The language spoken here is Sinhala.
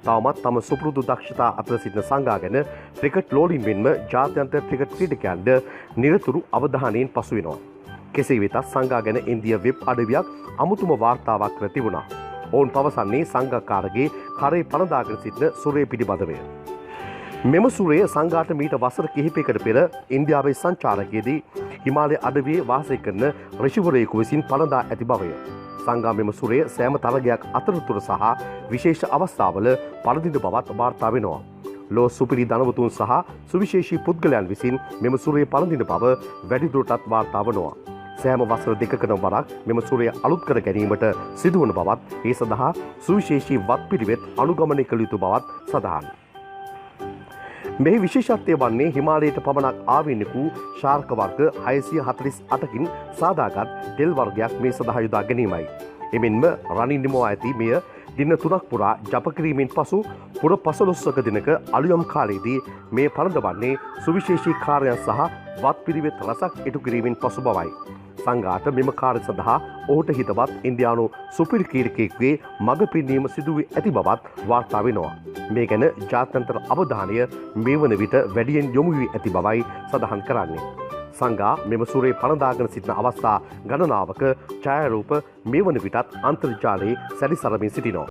තවමත් තම සුපුරුදු දක්ෂතා අතර සිටින සංඝා ගැන ක්‍රිකට් ලෝලින් මෙන්ම ජාත්‍යන්තර ක්‍රිකට් ක්‍රීඩකයන්ට නිරතුරු අවධානයෙන් පසු වෙනවා. කෙසේ වෙතත් සංඝා ගැන ඉන්දියා වෙබ් අඩවියක් අමුතුම වාර්තාවක් කර තිබුණා. ඔවුන් පවසන්නේ සංඝකාරගේ කරේ පනදාගෙන සිටින සුරේ පිළිබඳවය. මෙම සුරය සංඝාට මීට වසර කිහිපයකට පෙර ඉන්දියාවේ සංචාරකයේදී හිමාලය අඩවියේ වාසය කරන ඍෂිවරයෙකු විසින් පනදා ඇති බවය. සංඝා මෙම සුරය සෑම තරගයක් අතරතුර සහ විශේෂ අවස්ථාවල පරදින බවත් වාර්තා වෙනවා. ලෝ සුපිරි ධනවතුන් සහ සුවිශේෂී පුද්ගලයන් විසින් මෙම සුරය පරදින බව වැඩිදුරටත් වාර්තා වනවා. සෑම වසර දෙකකම වරක් මෙම සුරය අලුත් කර ගැනීමට සිදුවන බවත් ඒ සඳහා සුවිශේෂී වත්පිළිවෙත් අනුගමනය කළ යුතු බවත් සඳහන්. මෙහි විශේෂත්වය වන්නේ හිමාලයට පමණක් ආවේනික වූ ශාර්ක වර්ග 648කින් සාදාගත් තෙල් වර්ගයක් මේ සඳහා යොදා ගැනීමයි. එමෙන්ම රනින් නිමවා ඇති මෙය දින 3ක් පුරා ජප කිරීමෙන් පසු පුර 15ක දිනක අලුයම් කාලයේදී මේ පරදවන්නේ සුවිශේෂී කාර්යයන් සහ වත්පිළිවෙත් රසක් ඉටු කිරීමෙන් පසු බවයි. සංඝාට මෙම කාර්ය සඳහා ඔහුට හිතවත් ඉන්දියානු සුපිරි ක්‍රීඩකයෙකුගේ මඟ පෙන්වීම සිදු වී ඇති බවත් වාර්තා වෙනවා. මේ ගැන ජාත්‍යන්තර අවධානය මේ වන විට වැඩියෙන් යොමු වී ඇති බවයි සඳහන් කරන්නේ. සංඝා මෙම සුරේ පනදාගෙන සිටින අවස්ථා ගණනාවක ඡායාරූප මේ වන විටත් අන්තර්ජාලයේ සැරිසරමින් සිටිනවා.